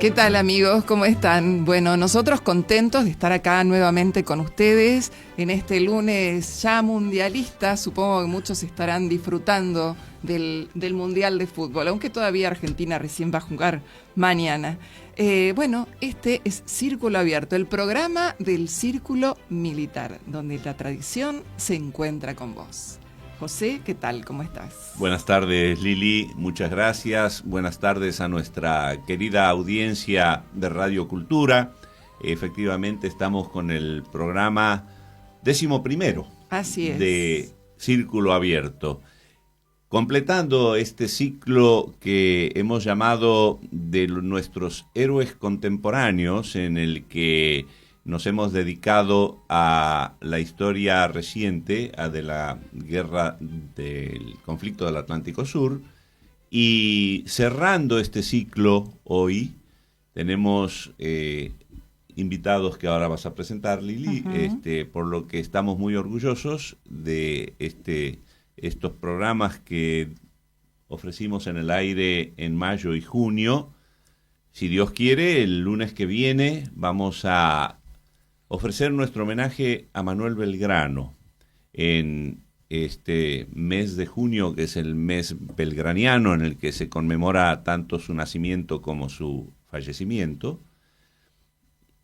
¿Qué tal, amigos? ¿Cómo están? Bueno, nosotros contentos de estar acá nuevamente con ustedes en este lunes ya mundialista. Supongo que muchos estarán disfrutando del Mundial de Fútbol, aunque todavía Argentina recién va a jugar mañana. Bueno, este es Círculo Abierto, el programa del Círculo Militar, donde la tradición se encuentra con vos. José, ¿qué tal? ¿Cómo estás? Buenas tardes, Lili. Muchas gracias. Buenas tardes a nuestra querida audiencia de Radio Cultura. Efectivamente, estamos con el programa 11º. Así es. De Círculo Abierto. Completando este ciclo que hemos llamado de nuestros héroes contemporáneos, en el que nos hemos dedicado a la historia reciente, a de la guerra del conflicto del Atlántico Sur, y cerrando este ciclo hoy tenemos invitados que ahora vas a presentar, Lili, por lo que estamos muy orgullosos de estos programas que ofrecimos en el aire en mayo y junio. Si Dios quiere, el lunes que viene vamos a ofrecer nuestro homenaje a Manuel Belgrano en este mes de junio, que es el mes belgraniano, en el que se conmemora tanto su nacimiento como su fallecimiento,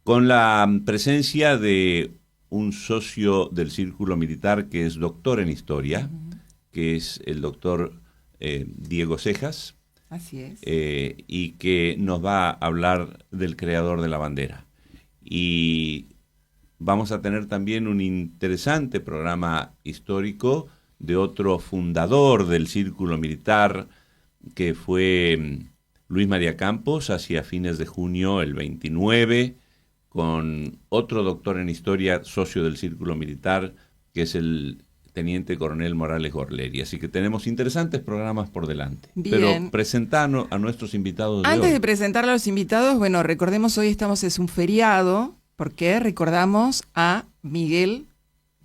con la presencia de un socio del Círculo Militar que es doctor en historia, que es el doctor Diego Cejas. Así es. Y que nos va a hablar del creador de la bandera. Y vamos a tener también un interesante programa histórico de otro fundador del Círculo Militar, que fue Luis María Campos, hacia fines de junio, el 29, con otro doctor en historia, socio del Círculo Militar, que es el Teniente Coronel Morales Gorleri. Así que tenemos interesantes programas por delante. Bien. Pero presentanos a nuestros invitados de Antes hoy. de presentar a los invitados, bueno, recordemos hoy es un feriado, porque recordamos a Miguel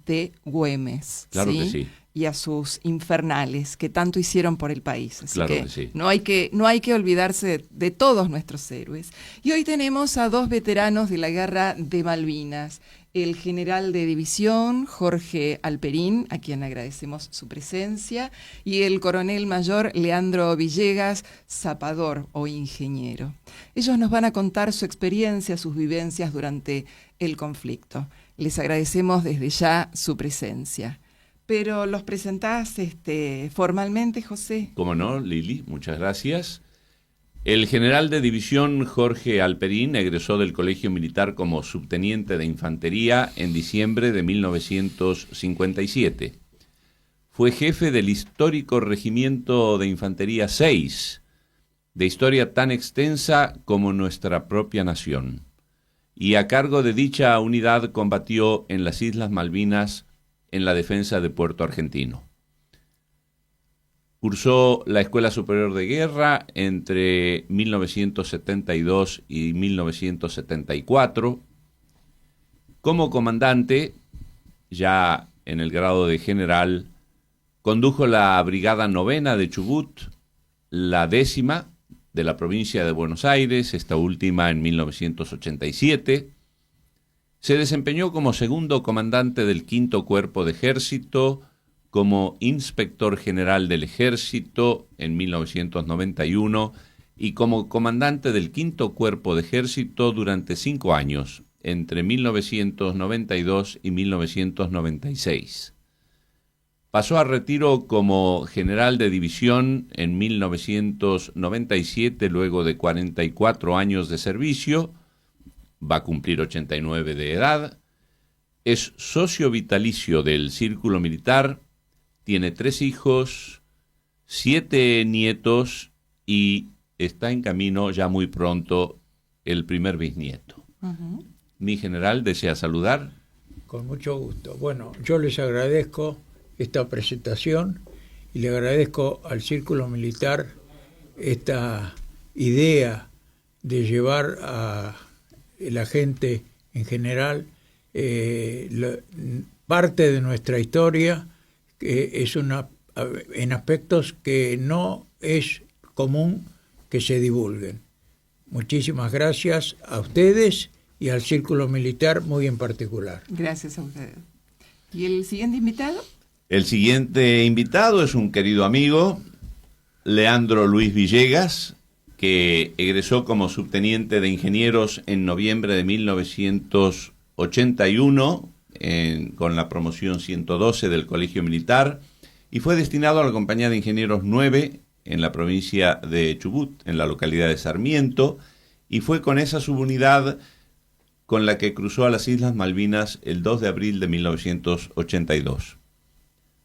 de Güemes. Claro que sí. Y a sus infernales, que tanto hicieron por el país. Así Claro que que sí. no hay que olvidarse de todos nuestros héroes. Y hoy tenemos a dos veteranos de la Guerra de Malvinas. El general de división, Jorge Alperín, a quien agradecemos su presencia, y el coronel mayor Leandro Villegas, zapador o ingeniero. Ellos nos van a contar su experiencia, sus vivencias durante el conflicto. Les agradecemos desde ya su presencia. Pero los presentás formalmente, José. Cómo no, Lili, muchas gracias. El general de división Jorge Alperín egresó del Colegio Militar como subteniente de infantería en diciembre de 1957. Fue jefe del histórico Regimiento de Infantería 6, de historia tan extensa como nuestra propia nación. Y a cargo de dicha unidad combatió en las Islas Malvinas en la defensa de Puerto Argentino. Cursó la Escuela Superior de Guerra entre 1972 y 1974. Como comandante, ya en el grado de general, condujo la Brigada 9ª de Chubut, la 10ª de la provincia de Buenos Aires, esta última en 1987. Se desempeñó como segundo comandante del 5º Cuerpo de Ejército, como inspector general del Ejército en 1991 y como comandante del 5º Cuerpo de Ejército durante 5 años, entre 1992 y 1996. Pasó a retiro como general de división en 1997, luego de 44 años de servicio. Va a cumplir 89 de edad. Es socio vitalicio del Círculo Militar. Tiene 3 hijos, 7 nietos y está en camino ya muy pronto el primer bisnieto. Mi general, ¿desea saludar? Con mucho gusto. Bueno, yo les agradezco esta presentación y le agradezco al Círculo Militar esta idea de llevar a la gente en general parte de nuestra historia, que es en aspectos que no es común que se divulguen. muchísimas gracias a ustedes y al Círculo Militar muy en particular. Gracias a ustedes. ¿Y el siguiente invitado? El siguiente invitado es un querido amigo, Leandro Luis Villegas, que egresó como subteniente de ingenieros en noviembre de 1981 con la promoción 112 del Colegio Militar y fue destinado a la Compañía de Ingenieros 9 en la provincia de Chubut, en la localidad de Sarmiento, y fue con esa subunidad con la que cruzó a las Islas Malvinas el 2 de abril de 1982.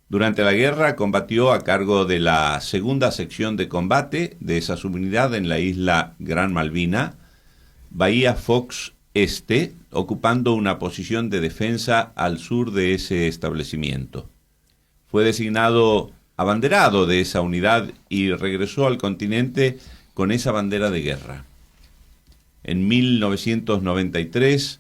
Durante la guerra combatió a cargo de la segunda sección de combate de esa subunidad en la isla Gran Malvina, Bahía Fox Este, ocupando una posición de defensa al sur de ese establecimiento. Fue designado abanderado de esa unidad y regresó al continente con esa bandera de guerra. En 1993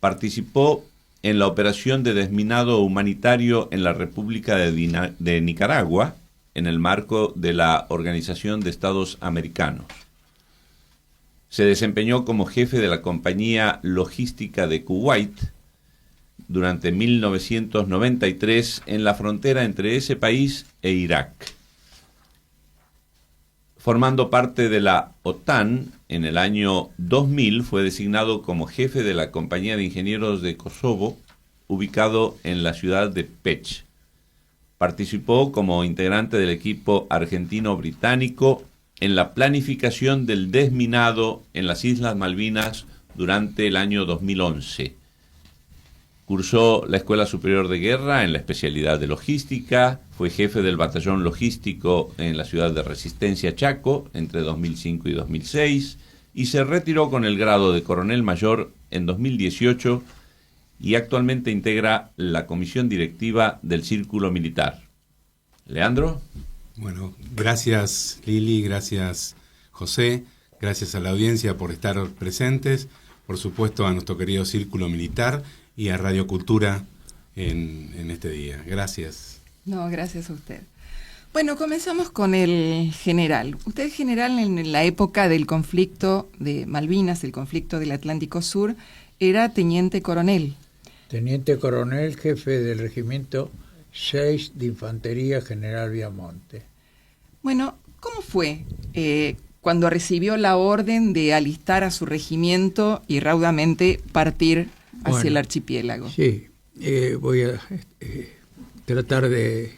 participó en la operación de desminado humanitario en la República de Nicaragua, en el marco de la Organización de Estados Americanos. Se desempeñó como jefe de la compañía logística de Kuwait durante 1993 en la frontera entre ese país e Irak. Formando parte de la OTAN, en el año 2000 fue designado como jefe de la Compañía de Ingenieros de Kosovo, ubicado en la ciudad de Pech. Participó como integrante del equipo argentino-británico en la planificación del desminado en las Islas Malvinas durante el año 2011. Cursó la Escuela Superior de Guerra en la especialidad de logística, fue jefe del batallón logístico en la ciudad de Resistencia, Chaco, entre 2005 y 2006, y se retiró con el grado de coronel mayor en 2018 y actualmente integra la comisión directiva del Círculo Militar. Leandro. Bueno, gracias Lili, gracias José, gracias a la audiencia por estar presentes, por supuesto a nuestro querido Círculo Militar y a Radio Cultura en este día. Gracias. No, gracias a usted. Bueno, comenzamos con el general. Usted es general en la época del conflicto de Malvinas, el conflicto del Atlántico Sur, era teniente coronel. Teniente coronel, jefe del regimiento 6 de Infantería General Viamonte. Bueno, ¿cómo fue cuando recibió la orden de alistar a su regimiento y raudamente partir hacia el archipiélago? Sí, voy a tratar de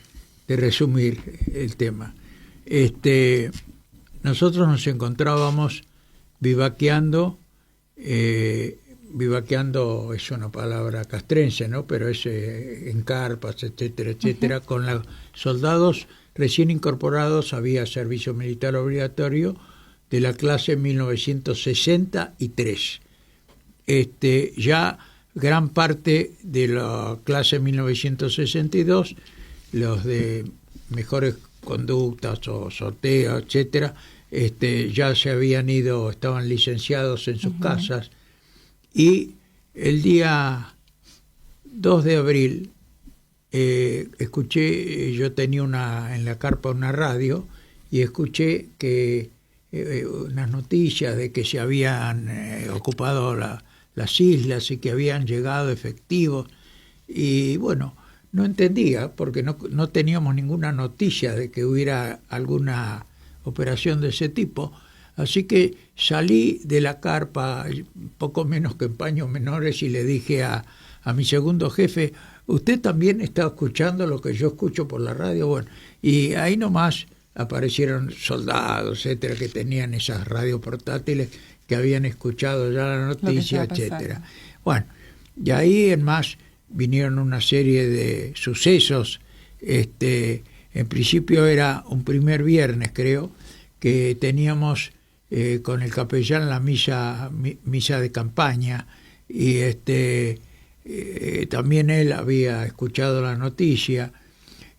resumir el tema. Nosotros nos encontrábamos vivaqueando, vivaqueando es una palabra castrense, ¿no? Pero es en carpas, etcétera, etcétera, con los soldados recién incorporados, había servicio militar obligatorio de la clase 1963. Ya gran parte de la clase 1962, los de mejores conductas o sorteo, etcétera, ya se habían ido, estaban licenciados en sus casas, y el día 2 de abril escuché, yo tenía en la carpa una radio, y escuché que unas noticias de que se habían ocupado las islas y que habían llegado efectivos, y bueno, no entendía porque no teníamos ninguna noticia de que hubiera alguna operación de ese tipo, así que salí de la carpa poco menos que en paños menores y le dije a mi segundo jefe: ¿usted también está escuchando lo que yo escucho por la radio? Bueno, y ahí nomás aparecieron soldados, etcétera, que tenían esas radios portátiles, que habían escuchado ya la noticia, etcétera. Bueno, y ahí en más vinieron una serie de sucesos. En principio era un primer viernes, creo, que teníamos con el capellán la misa de campaña, y también él había escuchado la noticia,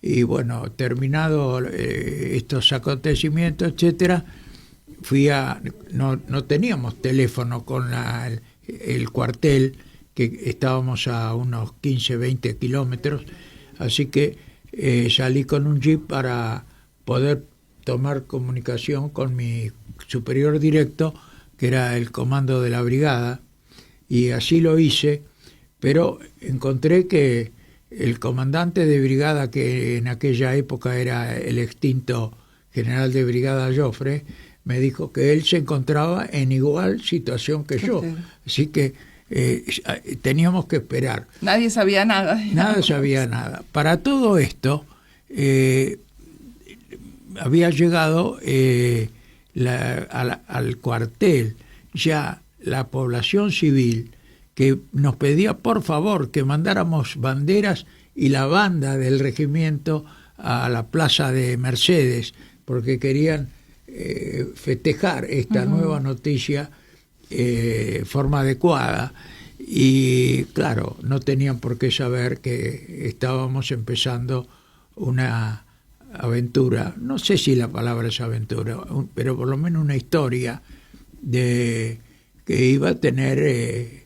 y bueno, terminado estos acontecimientos, etcétera, no teníamos teléfono con el cuartel, que estábamos a unos 15, 20 kilómetros, así que salí con un jeep para poder tomar comunicación con mi superior directo, que era el comando de la brigada, y así lo hice, pero encontré que el comandante de brigada, que en aquella época era el extinto general de brigada Joffre, me dijo que él se encontraba en igual situación que yo. Así que teníamos que esperar. Nadie sabía nada. Nadie sabía nada. Para todo esto, había llegado al cuartel ya la población civil, que nos pedía por favor que mandáramos banderas y la banda del regimiento a la plaza de Mercedes, porque querían festejar esta nueva noticia de forma adecuada. Y claro, no tenían por qué saber que estábamos empezando una aventura, no sé si la palabra es aventura, pero por lo menos una historia de que iba a tener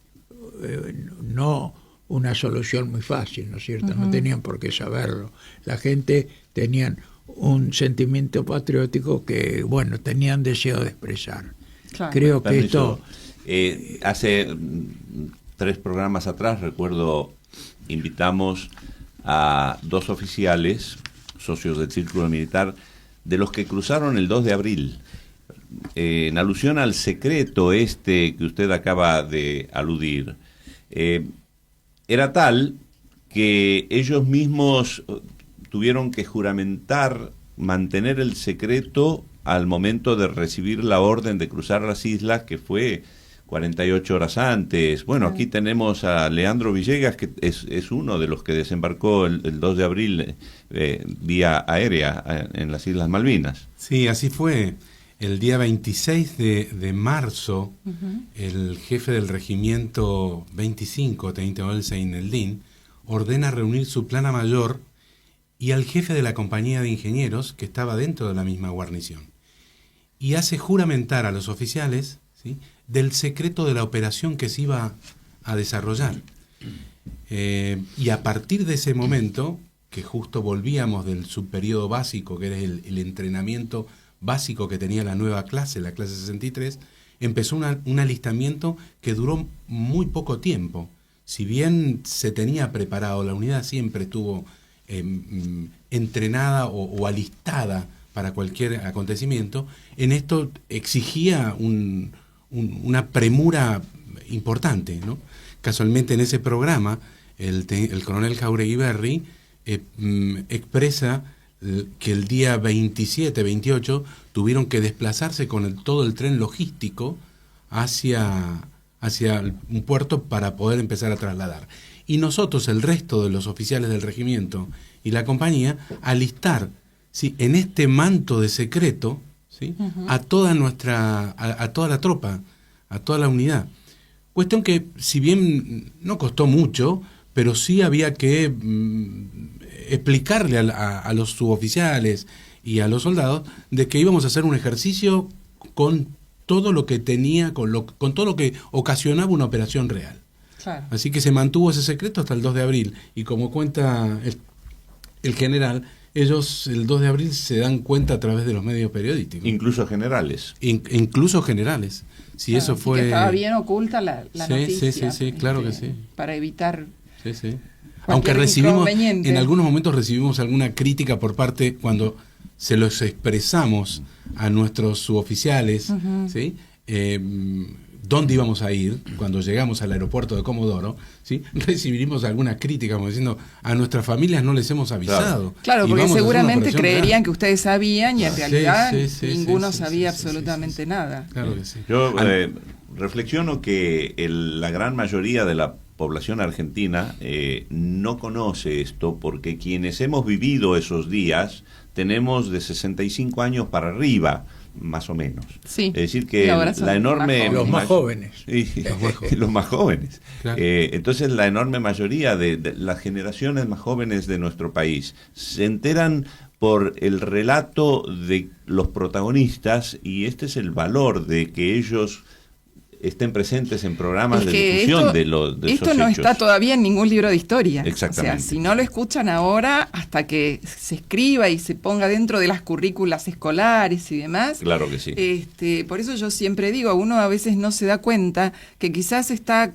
no una solución muy fácil, ¿no es cierto? No tenían por qué saberlo. La gente tenían un sentimiento patriótico que, bueno, tenían deseo de expresar. Claro. Creo que esto... hace 3 programas atrás, recuerdo, invitamos a 2 oficiales, socios del Círculo Militar, de los que cruzaron el 2 de abril. En alusión al secreto que usted acaba de aludir, era tal que ellos mismos tuvieron que juramentar mantener el secreto al momento de recibir la orden de cruzar las islas, que fue 48 horas antes. Bueno, aquí tenemos a Leandro Villegas, que es uno de los que desembarcó el 2 de abril vía aérea en las Islas Malvinas. Sí, así fue. El día 26 de marzo, el jefe del regimiento 25, teniente coronel Seineldin, ordena reunir su plana mayor y al jefe de la compañía de ingenieros, que estaba dentro de la misma guarnición, y hace juramentar a los oficiales, ¿sí?, del secreto de la operación que se iba a desarrollar. Y a partir de ese momento, que justo volvíamos del subperiodo básico, que era el entrenamiento básico que tenía la nueva clase, la clase 63, empezó un alistamiento que duró muy poco tiempo. Si bien se tenía preparado, la unidad siempre estuvo entrenada o alistada para cualquier acontecimiento, en esto exigía una premura importante, ¿no? Casualmente en ese programa el coronel Jauregui Berri expresa que el día 27, 28 tuvieron que desplazarse con todo el tren logístico hacia un puerto para poder empezar a trasladar. Y nosotros, el resto de los oficiales del regimiento y la compañía, alistar, ¿sí?, en este manto de secreto, ¿sí?, a toda la tropa, a toda la unidad. Cuestión que, si bien no costó mucho, pero sí había que explicarle a los suboficiales y a los soldados de que íbamos a hacer un ejercicio con todo lo que tenía, con todo lo que ocasionaba una operación real. Claro. Así que se mantuvo ese secreto hasta el 2 de abril. Y como cuenta el general, ellos el 2 de abril se dan cuenta a través de los medios periodísticos. Incluso generales. Incluso generales. Si Claro, eso fue... que estaba bien oculta la noticia. Sí, claro que sí. Para evitar... Sí. Aunque en algunos momentos recibimos alguna crítica por parte, cuando se los expresamos a nuestros suboficiales, ¿sí?, dónde íbamos a ir cuando llegamos al aeropuerto de Comodoro, ¿sí?, recibimos alguna crítica como diciendo, a nuestras familias no les hemos avisado. Claro, porque seguramente creerían real que ustedes sabían y en realidad ninguno sí, sabía absolutamente nada. Claro que sí. Yo reflexiono que la gran mayoría de la población argentina no conoce esto, porque quienes hemos vivido esos días tenemos de 65 años para arriba, más o menos. Sí. Es decir, que la enorme... Los más jóvenes. Los más jóvenes. Claro. Entonces, la enorme mayoría de las generaciones más jóvenes de nuestro país se enteran por el relato de los protagonistas, y este es el valor de que ellos estén presentes en programas Es de que difusión esto, de esto esos no hechos. está todavía en ningún libro de historia. Exactamente. O sea, si no lo escuchan ahora, hasta que se escriba y se ponga dentro de las currículas escolares y demás. Claro que sí. Por eso yo siempre digo, uno a veces no se da cuenta que quizás está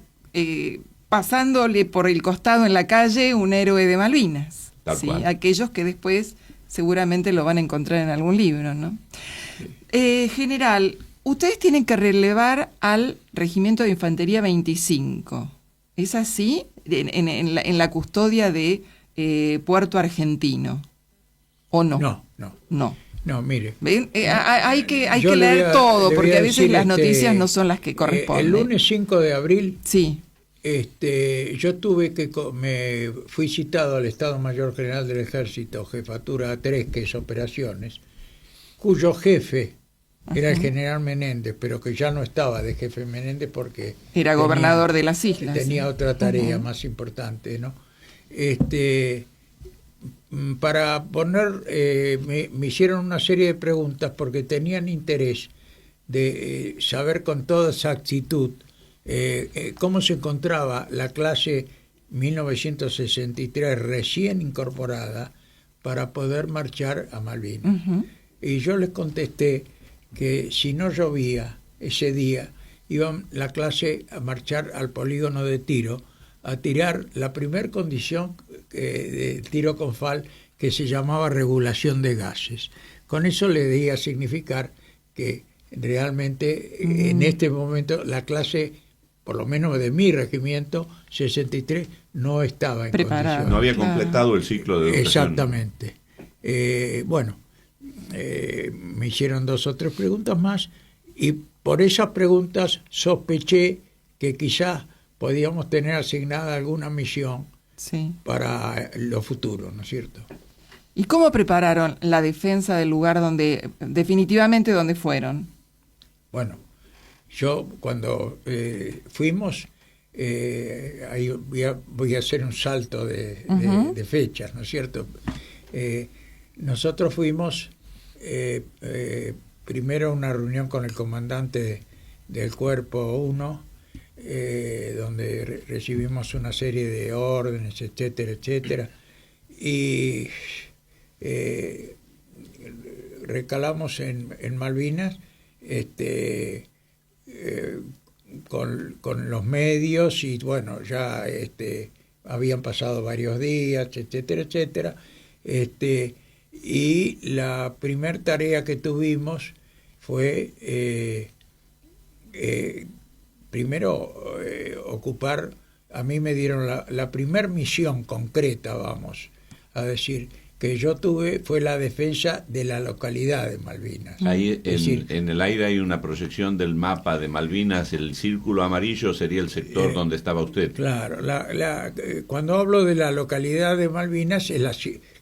pasándole por el costado en la calle un héroe de Malvinas. Tal ¿sí? cual. Aquellos que después seguramente lo van a encontrar en algún libro, ¿no? General, ustedes tienen que relevar al Regimiento de Infantería 25. ¿Es así? En la custodia de Puerto Argentino. ¿O no? No, mire. ¿Ven? Hay que Yo le leer voy a- todo, le voy porque a veces decir, las noticias no son las que corresponden. El lunes 5 de abril, Sí. yo me fui citado al Estado Mayor General del Ejército, Jefatura 3, que es Operaciones, cuyo jefe era el general Menéndez, pero que ya no estaba de jefe Menéndez porque Era gobernador de las islas. tenía sí. otra tarea más importante, ¿no? Para poner, me hicieron una serie de preguntas porque tenían interés de saber con toda exactitud cómo se encontraba la clase 1963 recién incorporada para poder marchar a Malvinas. Ujú. Y yo les contesté que si no llovía ese día, iban la clase a marchar al polígono de tiro, a tirar la primer condición de tiro con FAL, que se llamaba regulación de gases. Con eso le di a significar que realmente en este momento la clase, por lo menos de mi regimiento, 63, no estaba en Preparado. condiciones. No había Claro. completado el ciclo de educación. Exactamente. Me hicieron 2 o 3 preguntas más y por esas preguntas sospeché que quizás podíamos tener asignada alguna misión Sí. para lo futuro, ¿no es cierto? ¿Y cómo prepararon la defensa del lugar definitivamente donde fueron? Bueno, yo cuando fuimos, ahí voy a hacer un salto de fechas, ¿no es cierto? Nosotros fuimos primero a una reunión con el comandante del Cuerpo 1, donde recibimos una serie de órdenes, etcétera, etcétera, y recalamos en Malvinas, con los medios, y bueno, ya habían pasado varios días, etcétera, etcétera, y la primer tarea que tuvimos fue primero ocupar. A mí me dieron la primer misión concreta, vamos a decir, que yo tuve, fue la defensa de la localidad de Malvinas. Ahí Es decir, en el aire hay una proyección del mapa de Malvinas. El círculo amarillo sería el sector donde estaba usted. claro, cuando hablo de la localidad de Malvinas es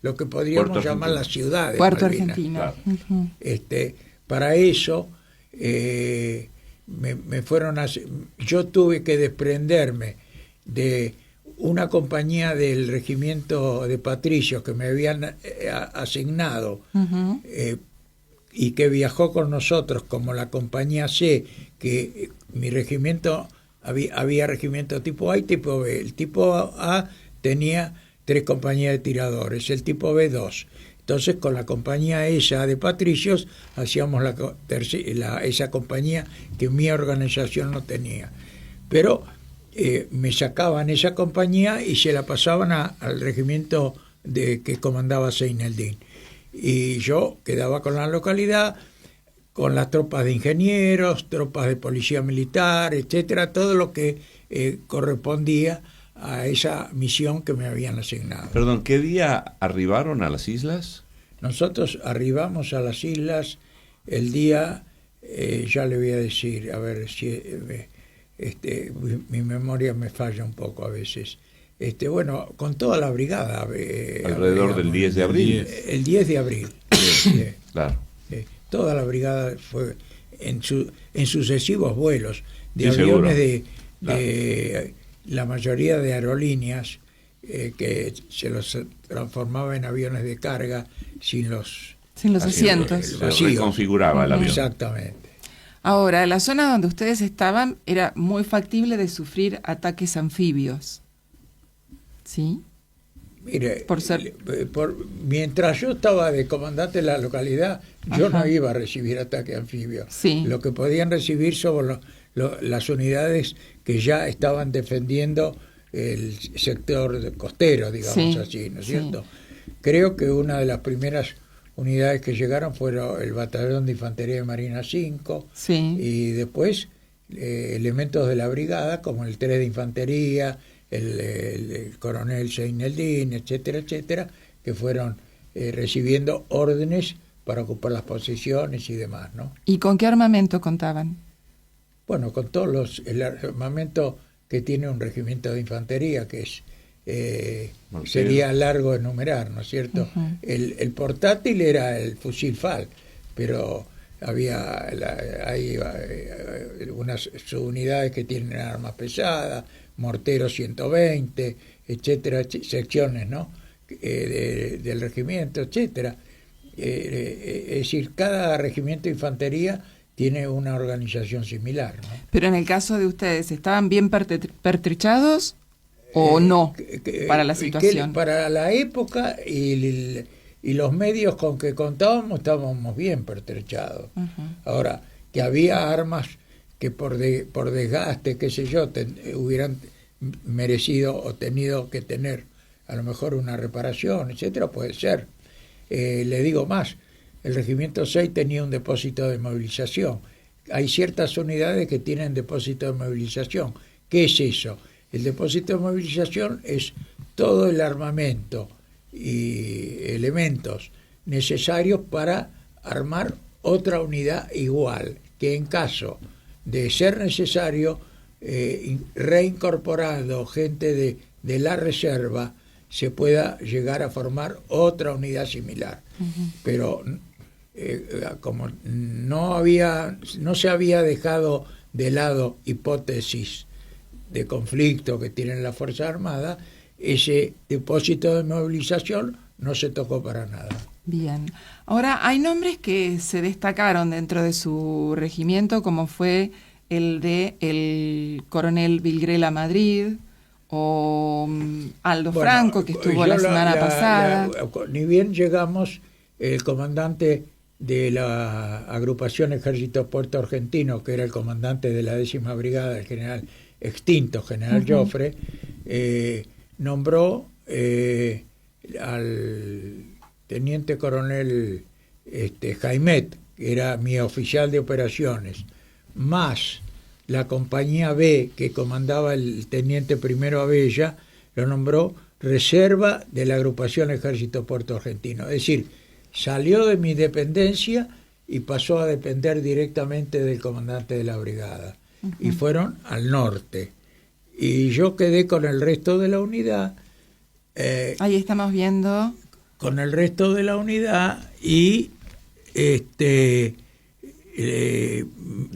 lo que podríamos Puerto llamar la Argentino. ciudad de Puerto Malvinas. Argentino. Claro. Ujú. Para eso me fueron yo tuve que desprenderme de una compañía del regimiento de patricios que me habían asignado, Ujú. y que viajó con nosotros como la compañía C, que mi regimiento había regimiento tipo A y tipo B. El tipo A tenía 3 compañías de tiradores, el tipo B 2. Entonces con la compañía esa de patricios hacíamos esa compañía que mi organización no tenía. Pero me sacaban esa compañía y se la pasaban al regimiento que comandaba Seineldín. Y yo quedaba con la localidad, con las tropas de ingenieros, tropas de policía militar, etcétera, todo lo que correspondía a esa misión que me habían asignado. Perdón, ¿qué día arribaron a las islas? Nosotros arribamos a las islas el día, ya le voy a decir, a ver si mi memoria me falla un poco a veces. Bueno, con toda la brigada. Alrededor del 10 de abril. El 10 de abril. Claro. Toda la brigada fue en sucesivos vuelos de Sí, aviones seguro. de la mayoría de aerolíneas, que se los transformaba en aviones de carga sin los Sin los Así asientos. Se vacío. reconfiguraba el avión. Exactamente. Ahora, la zona donde ustedes estaban era muy factible de sufrir ataques anfibios. ¿Sí? Mire, Por ser- mientras yo estaba de comandante de la localidad, yo Ajá. no iba a recibir ataque anfibio. Sí. Lo que podían recibir son las unidades que ya estaban defendiendo el sector costero, digamos Sí, así, ¿no es sí. cierto? Creo que una de las primeras unidades que llegaron fueron el Batallón de Infantería de Marina 5, Sí. y después elementos de la brigada como el 3 de Infantería, el coronel Seineldín, etcétera, etcétera, que fueron recibiendo órdenes para ocupar las posiciones y demás, ¿no? ¿Y con qué armamento contaban? Bueno, con todos el armamento que tiene un regimiento de infantería, que es sería largo enumerar, ¿no es cierto? Ujú. El portátil era el fusil FAL, pero hay unas subunidades que tienen armas pesadas, morteros 120, etcétera, secciones, ¿no? Del regimiento, etcétera. Es decir, cada regimiento de infantería tiene una organización similar, ¿no? Pero en el caso de ustedes, ¿estaban bien pertrechados o no para la situación? Para la época y los medios con que contábamos, estábamos bien pertrechados. Ujú. Ahora, que había armas que por desgaste, qué sé yo, hubieran merecido o tenido que tener a lo mejor una reparación, etcétera, puede ser. Le digo más, el Regimiento 6 tenía un depósito de movilización. Hay ciertas unidades que tienen depósito de movilización. ¿Qué es eso? El depósito de movilización es todo el armamento y elementos necesarios para armar otra unidad igual, que en caso de ser necesario, reincorporando gente de la reserva, se pueda llegar a formar otra unidad similar. Uh-huh. Pero como no se había dejado de lado hipótesis de conflicto que tienen las Fuerzas Armadas, ese depósito de movilización no se tocó para nada. Bien. Ahora, hay nombres que se destacaron dentro de su regimiento, como fue el de el coronel Vilgrela Madrid, o Aldo Franco, que estuvo la semana pasada. Ni bien llegamos, el comandante de la agrupación Ejército Puerto Argentino, que era el comandante de la 10ª Brigada, el general extinto, general uh-huh. Joffre, nombró al teniente coronel Jaimet, que era mi oficial de operaciones, más la compañía B que comandaba el teniente primero Abella, lo nombró reserva de la agrupación Ejército Puerto Argentino. Es decir, salió de mi dependencia y pasó a depender directamente del comandante de la brigada. Uh-huh. Y fueron al norte. Y yo quedé con el resto de la unidad. Ahí estamos viendo. Con el resto de la unidad y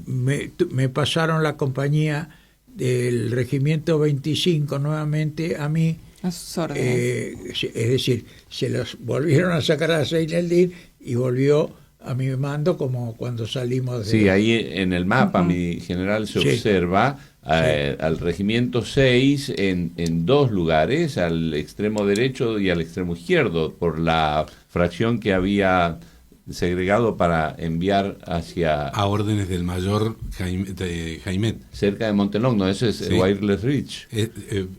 me pasaron la compañía del regimiento 25 nuevamente a mí. A sus órdenes. Es decir, se los volvieron a sacar a Seineldín y volvió a mi mando como cuando salimos de... Sí, ahí en el mapa, uh-huh. mi general, se observa al regimiento 6 en dos lugares, al extremo derecho y al extremo izquierdo, por la fracción que había segregado para enviar hacia... A órdenes del mayor Jaimet. Cerca de Montelongno, eso es Wireless Ridge.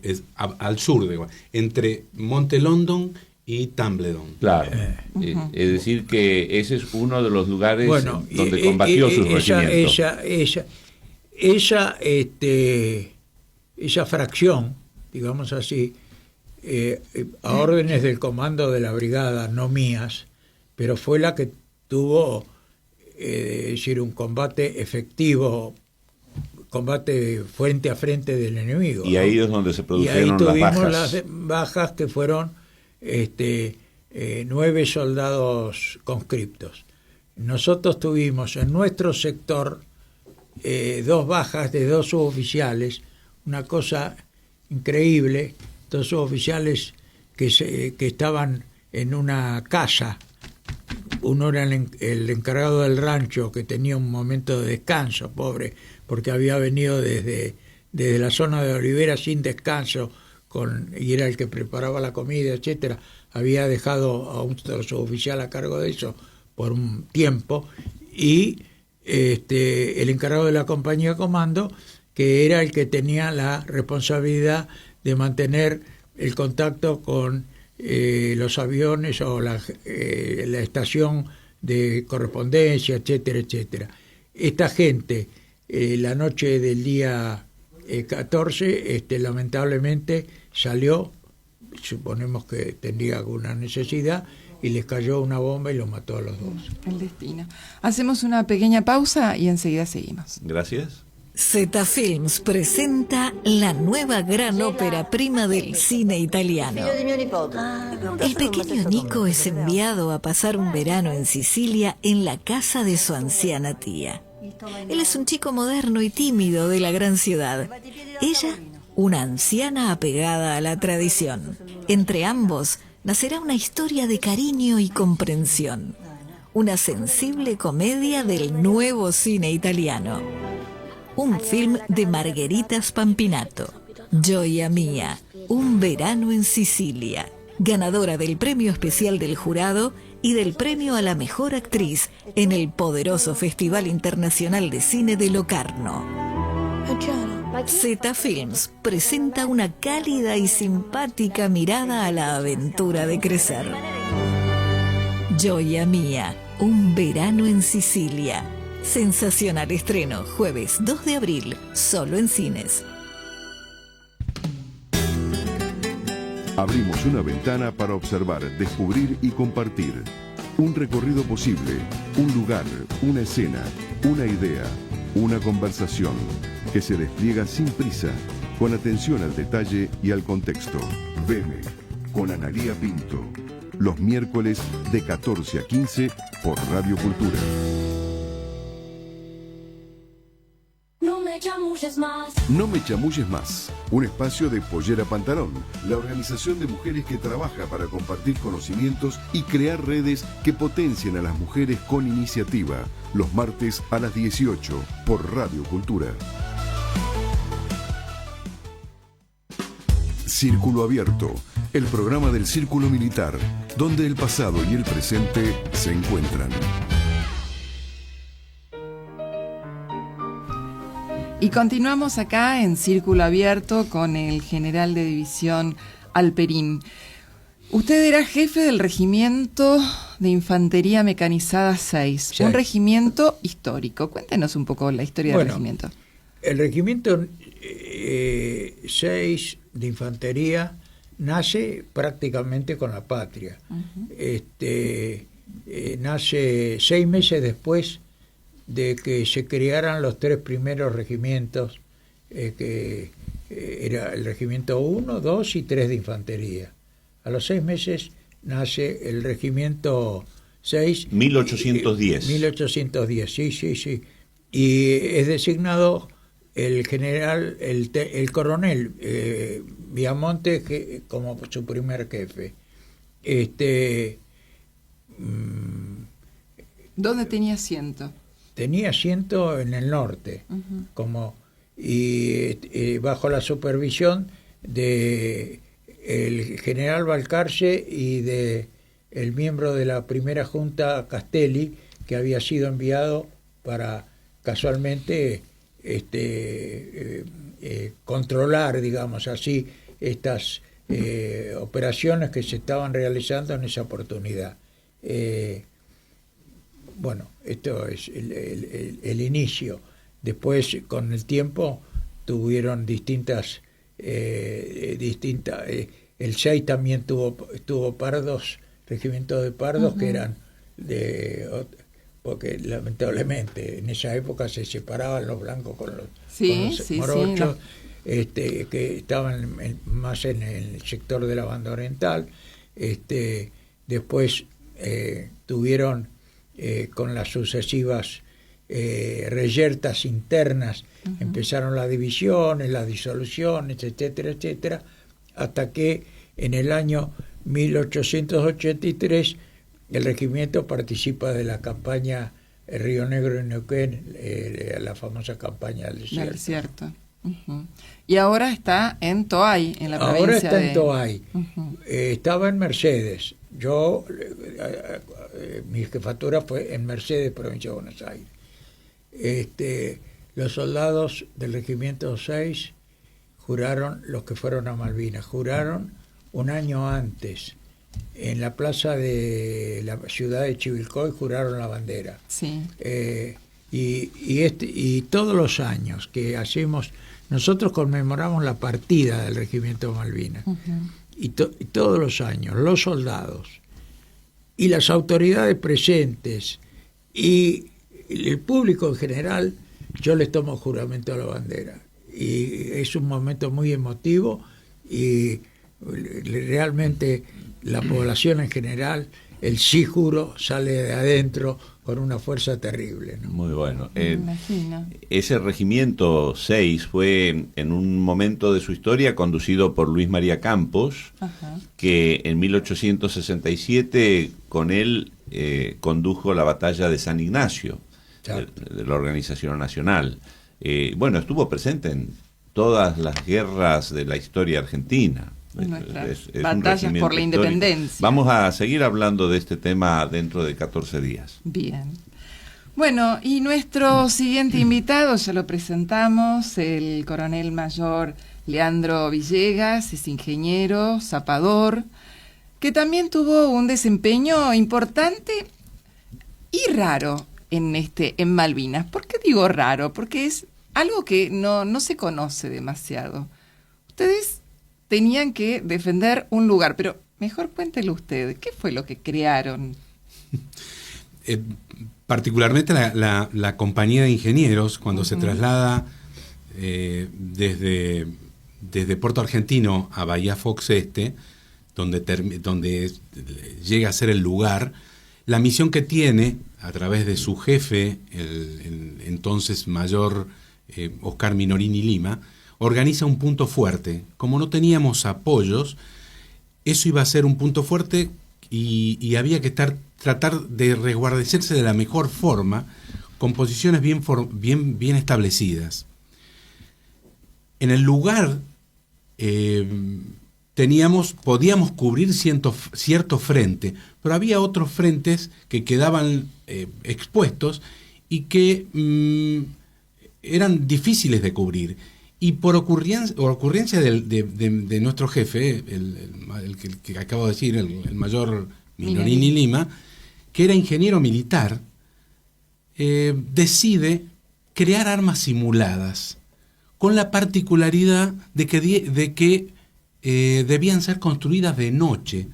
Es al sur, entre Montelondon y Tumbledon. Claro, uh-huh. Es decir que ese es uno de los lugares donde combatió sus regimientos. Esa fracción, digamos así, a órdenes del comando de la brigada, no mías, pero fue la que tuvo, decir, un combate efectivo, combate frente a frente del enemigo. Y ahí es donde se produjeron las bajas. Y ahí tuvimos las bajas que fueron 9 soldados conscriptos. Nosotros tuvimos en nuestro sector 2 bajas de 2 suboficiales, una cosa increíble, 2 suboficiales que estaban en una casa uno era el encargado del rancho, que tenía un momento de descanso, pobre, porque había venido desde la zona de Olivera sin descanso, y era el que preparaba la comida, etcétera. Había dejado a un suboficial a cargo de eso por un tiempo, y el encargado de la compañía de comando, que era el que tenía la responsabilidad de mantener el contacto con los aviones o la estación de correspondencia, etcétera, etcétera. Esta gente, la noche del día 14, lamentablemente salió, suponemos que tendría alguna necesidad, y les cayó una bomba y los mató a los dos. El destino. Hacemos una pequeña pausa y enseguida seguimos. Gracias. Zeta Films presenta la nueva gran ópera prima del cine italiano. El pequeño Nico es enviado a pasar un verano en Sicilia en la casa de su anciana tía. Él es un chico moderno y tímido de la gran ciudad. Ella, una anciana apegada a la tradición. Entre ambos nacerá una historia de cariño y comprensión. Una sensible comedia del nuevo cine italiano. Un film de Margherita Spampinato. Gioia Mia, un verano en Sicilia. Ganadora del premio especial del jurado y del premio a la mejor actriz en el poderoso Festival Internacional de Cine de Locarno. Zeta Films presenta una cálida y simpática mirada a la aventura de crecer. Gioia Mia, un verano en Sicilia. Sensacional estreno, jueves 2 de abril, solo en cines. Abrimos una ventana para observar, descubrir y compartir. Un recorrido posible, un lugar, una escena, una idea, una conversación que se despliega sin prisa, con atención al detalle y al contexto. Veme, con Analía Pinto. Los miércoles de 14 a 15 por Radio Cultura. No me chamulles más. Un espacio de Pollera Pantalón, la organización de mujeres que trabaja para compartir conocimientos y crear redes que potencien a las mujeres con iniciativa. Los martes a las 18 por Radio Cultura. Círculo Abierto, el programa del Círculo Militar, donde el pasado y el presente se encuentran. Y continuamos acá en Círculo Abierto con el general de división Alperín. Usted era jefe del Regimiento de Infantería Mecanizada 6, un regimiento histórico. Cuéntenos un poco la historia del regimiento. El Regimiento 6 de Infantería nace prácticamente con la patria. Nace 6 meses después de que se crearan los 3 primeros regimientos, que era el Regimiento 1, 2 y 3 de Infantería. A los 6 meses nace el Regimiento 6. 1810. 1810, sí. Y es designado el general, el coronel Viamonte como su primer jefe. ¿Dónde tenía asiento? Tenía asiento en el norte, y bajo la supervisión de el general Balcarce y de el miembro de la primera junta Castelli, que había sido enviado para casualmente controlar, digamos así, estas operaciones que se estaban realizando en esa oportunidad. Bueno, esto es el inicio. Después, con el tiempo, tuvieron distintas... el 6 también tuvo pardos, regimientos de pardos, que eran porque lamentablemente en esa época se separaban los blancos con los morochos, que estaban más en el sector de la banda oriental. Después tuvieron con las sucesivas reyertas internas, empezaron las divisiones, las disoluciones, etcétera, hasta que en el año 1883 el regimiento participa de la campaña Río Negro y Neuquén, la famosa campaña del desierto. Del desierto. Uh-huh. Y ahora está en Toay, en la provincia Ahora está de... en Toay. Uh-huh. Estaba en Mercedes. Yo, mi jefatura fue en Mercedes, provincia de Buenos Aires. Los soldados del Regimiento 6 juraron, los que fueron a Malvinas, juraron un año antes en la plaza de la ciudad de Chivilcoy, juraron la bandera. Sí. Y todos los años que hacemos, nosotros conmemoramos la partida del Regimiento Malvinas. Uh-huh. Y todos los años los soldados y las autoridades presentes y el público en general, yo les tomo juramento a la bandera. Y es un momento muy emotivo y realmente la población en general, el sí juro, sale de adentro con una fuerza terrible, ¿no? Muy bueno. Me imagino. Ese regimiento 6 fue en un momento de su historia conducido por Luis María Campos, ajá, que en 1867 con él condujo la batalla de San Ignacio, de la Organización Nacional. Bueno, estuvo presente en todas las guerras de la historia argentina. Nuestras batallas por la independencia. Vamos a seguir hablando de este tema dentro de 14 días. Bien. Bueno, y nuestro siguiente invitado, ya lo presentamos, el coronel mayor Leandro Villegas, es ingeniero, zapador, que también tuvo un desempeño importante y raro en Malvinas. ¿Por qué digo raro? Porque es algo que no se conoce demasiado. Ustedes tenían que defender un lugar, pero mejor cuéntelo usted, ¿qué fue lo que crearon? Particularmente la compañía de ingenieros, cuando uh-huh, se traslada desde Puerto Argentino a Bahía Fox Este, donde llega a ser el lugar, la misión que tiene, a través de su jefe, el entonces mayor Oscar Minorini Lima, organiza un punto fuerte. Como no teníamos apoyos, eso iba a ser un punto fuerte y había que tratar de resguardecerse de la mejor forma, con posiciones bien establecidas. En el lugar podíamos cubrir cierto frente, pero había otros frentes que quedaban expuestos y que eran difíciles de cubrir. Y por ocurrencia de nuestro jefe, el que acabo de decir, el mayor Minorini Lima, que era ingeniero militar, decide crear armas simuladas, con la particularidad de que debían ser construidas de noche.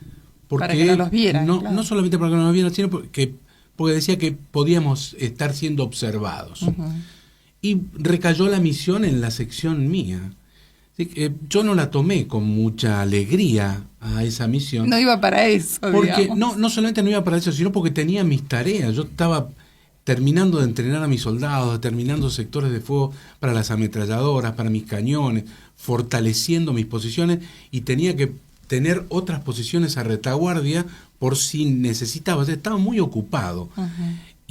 Porque para que no los vieran. No solamente para que no los vieran, sino porque decía que podíamos estar siendo observados. Uh-huh. Y recayó la misión en la sección mía. Yo no la tomé con mucha alegría a esa misión. No iba para eso, porque no solamente no iba para eso, sino porque tenía mis tareas. Yo estaba terminando de entrenar a mis soldados, determinando sectores de fuego para las ametralladoras, para mis cañones, fortaleciendo mis posiciones, y tenía que tener otras posiciones a retaguardia por si necesitaba. O sea, estaba muy ocupado. Uh-huh.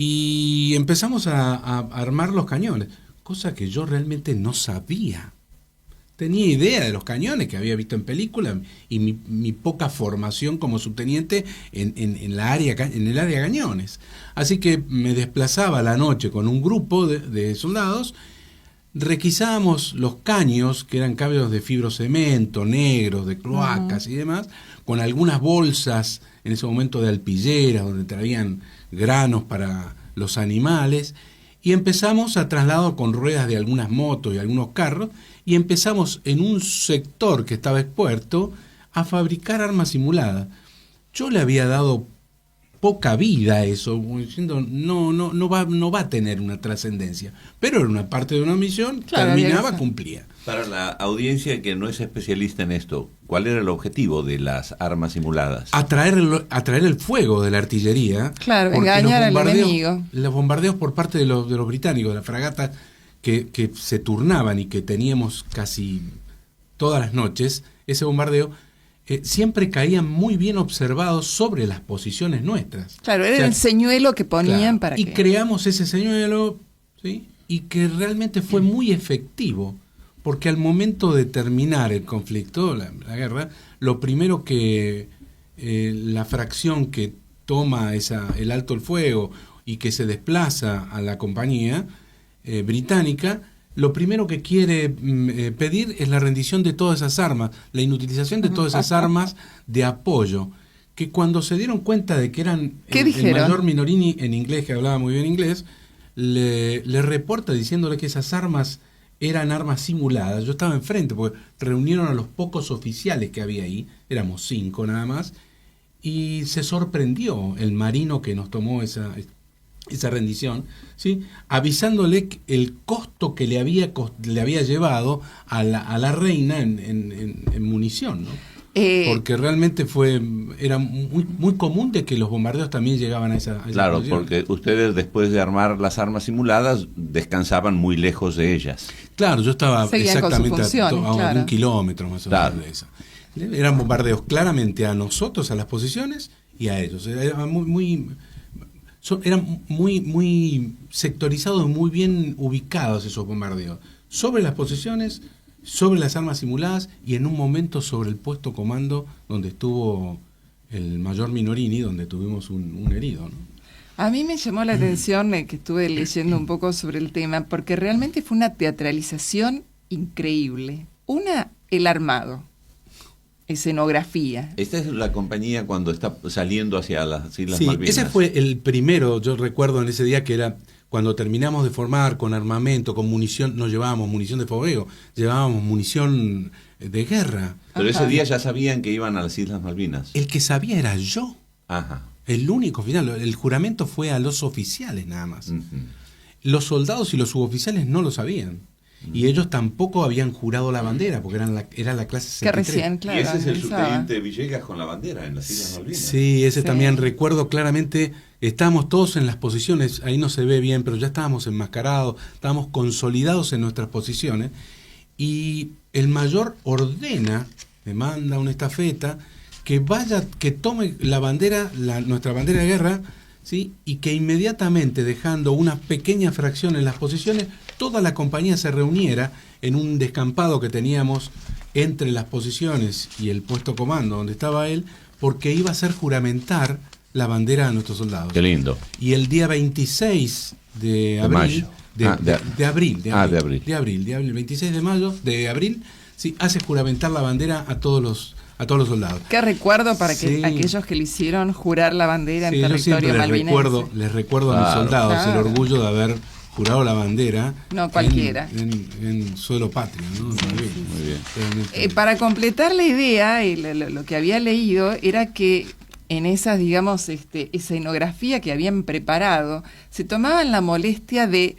Y empezamos a armar los cañones, cosa que yo realmente no sabía. Tenía idea de los cañones que había visto en películas y mi poca formación como subteniente en el área de cañones. Así que me desplazaba a la noche con un grupo de soldados, requisábamos los caños, que eran caños de fibrocemento, negros, de cloacas uh-huh, y demás, con algunas bolsas en ese momento de alpilleras, donde traían granos para los animales, y empezamos a traslado con ruedas de algunas motos y algunos carros, y empezamos en un sector que estaba expuesto a fabricar armas simuladas. Yo le había dado poca vida a eso, diciendo no va a tener una trascendencia, pero era una parte de una misión, claro, terminaba, cumplía. Para la audiencia que no es especialista en esto, ¿cuál era el objetivo de las armas simuladas? Atraer el fuego de la artillería. Claro, engañar al enemigo. Los bombardeos por parte de los británicos, de las fragatas que se turnaban y que teníamos casi todas las noches, ese bombardeo, siempre caían muy bien observados sobre las posiciones nuestras. Claro, era el señuelo que ponían, claro, para y que... creamos ese señuelo, ¿sí? Y que realmente fue muy efectivo, porque al momento de terminar el conflicto, la guerra, lo primero que la fracción que toma el alto el fuego y que se desplaza a la compañía británica, lo primero que quiere pedir es la rendición de todas esas armas, la inutilización de todas esas armas de apoyo, que cuando se dieron cuenta de que eran el mayor Minorini, en inglés, que hablaba muy bien inglés, le reporta diciéndole que esas armas eran armas simuladas. Yo estaba enfrente porque reunieron a los pocos oficiales que había ahí, éramos 5 nada más, y se sorprendió el marino que nos tomó esa rendición, ¿sí? Avisándole el costo que le había llevado a la reina en munición, ¿no? Porque realmente era muy común de que los bombardeos también llegaban a esa claro, posición. porque ustedes después de armar las armas simuladas descansaban muy lejos de ellas. Claro, yo estaba exactamente a 1 kilómetro más o menos de esa. Eran bombardeos claramente a nosotros, a las posiciones, y a ellos. Eran muy sectorizados, muy bien ubicados esos bombardeos. Sobre las posiciones, sobre las armas simuladas y en un momento sobre el puesto comando donde estuvo el mayor Minorini, donde tuvimos un herido, ¿no? A mí me llamó la atención que estuve leyendo un poco sobre el tema, porque realmente fue una teatralización increíble. El armado, escenografía. Esta es la compañía cuando está saliendo hacia las Islas Malvinas. Ese fue el primero, yo recuerdo en ese día que era cuando terminamos de formar con armamento, con munición, no llevábamos munición de fogueo, llevábamos munición de guerra. Pero ese día ya sabían que iban a las Islas Malvinas. El que sabía era yo. Ajá. El único final. El juramento fue a los oficiales nada más. Uh-huh. Los soldados y los suboficiales no lo sabían. Y ellos tampoco habían jurado la bandera, porque era la clase 63. Que recién, claro, y ese es el subteniente Villegas con la bandera en las Islas Malvinas. Sí, ese también recuerdo claramente. Estábamos todos en las posiciones, ahí no se ve bien, pero ya estábamos enmascarados, estábamos consolidados en nuestras posiciones. Y el mayor ordena, le manda una estafeta, que tome la bandera, nuestra bandera de guerra, ¿sí? Y que inmediatamente, dejando una pequeña fracción en las posiciones, toda la compañía se reuniera en un descampado que teníamos entre las posiciones y el puesto comando donde estaba él, porque iba a hacer juramentar la bandera a nuestros soldados. Qué lindo. Y el día 26 de abril, de abril, 26 de mayo, de abril, sí, hace juramentar la bandera a todos los soldados. Qué recuerdo para que aquellos que le hicieron jurar la bandera en territorio malvinense. Les recuerdo a mis soldados el orgullo de haber jurado la bandera. No cualquiera. En suelo patrio, ¿no? Muy bien. Para completar la idea, lo que había leído era que en esas, digamos, escenografía que habían preparado, se tomaban la molestia de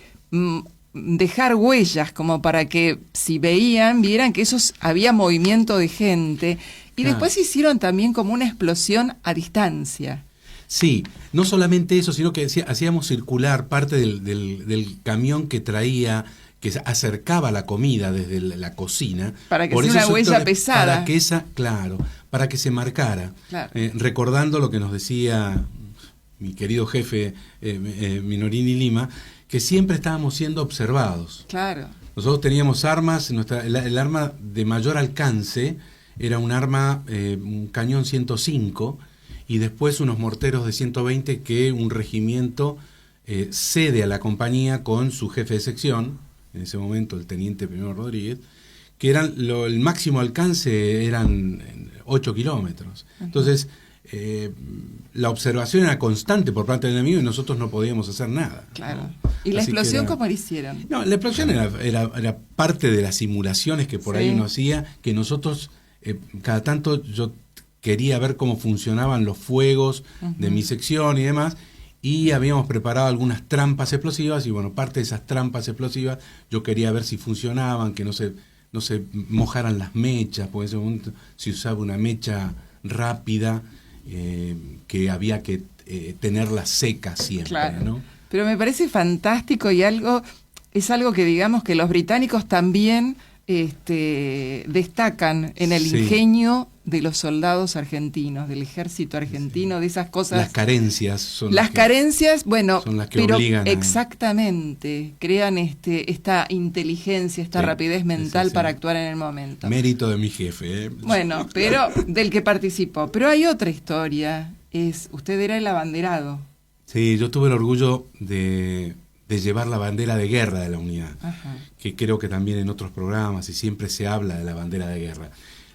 dejar huellas, como para que si vieran que había movimiento de gente, y después hicieron también como una explosión a distancia. Sí, no solamente eso, sino que hacíamos circular parte del camión que traía, que acercaba la comida desde la cocina. Para que sea una huella pesada. Para que se marcara. Claro. Recordando lo que nos decía mi querido jefe Minorini Lima, que siempre estábamos siendo observados. Claro. Nosotros teníamos armas, el arma de mayor alcance era un cañón 105, y después unos morteros de 120 que un regimiento cede a la compañía con su jefe de sección, en ese momento el teniente Primero Rodríguez, que eran el máximo alcance eran 8 kilómetros. Entonces, la observación era constante por parte del enemigo y nosotros no podíamos hacer nada. Claro. ¿Y la explosión cómo la hicieron? No, la explosión era parte de las simulaciones que por ahí uno hacía, que nosotros, cada tanto yo quería ver cómo funcionaban los fuegos de mi sección y demás, y habíamos preparado algunas trampas explosivas, y bueno, parte de esas trampas explosivas yo quería ver si funcionaban, que no se mojaran las mechas, porque en ese momento se usaba una mecha rápida, que había que tenerla seca siempre, claro, ¿no? Pero me parece fantástico y es algo que digamos que los británicos también destacan en el ingenio de los soldados argentinos, del ejército argentino, de esas cosas. Las carencias son las carencias, bueno, son las que pero obligan exactamente, crean esta inteligencia, esta rapidez mental para actuar en el momento. Mérito de mi jefe. Bueno, pero del que participó. Pero hay otra historia, usted era el abanderado. Sí, yo tuve el orgullo de llevar la bandera de guerra de la unidad, que creo que también en otros programas y siempre se habla de la bandera de guerra.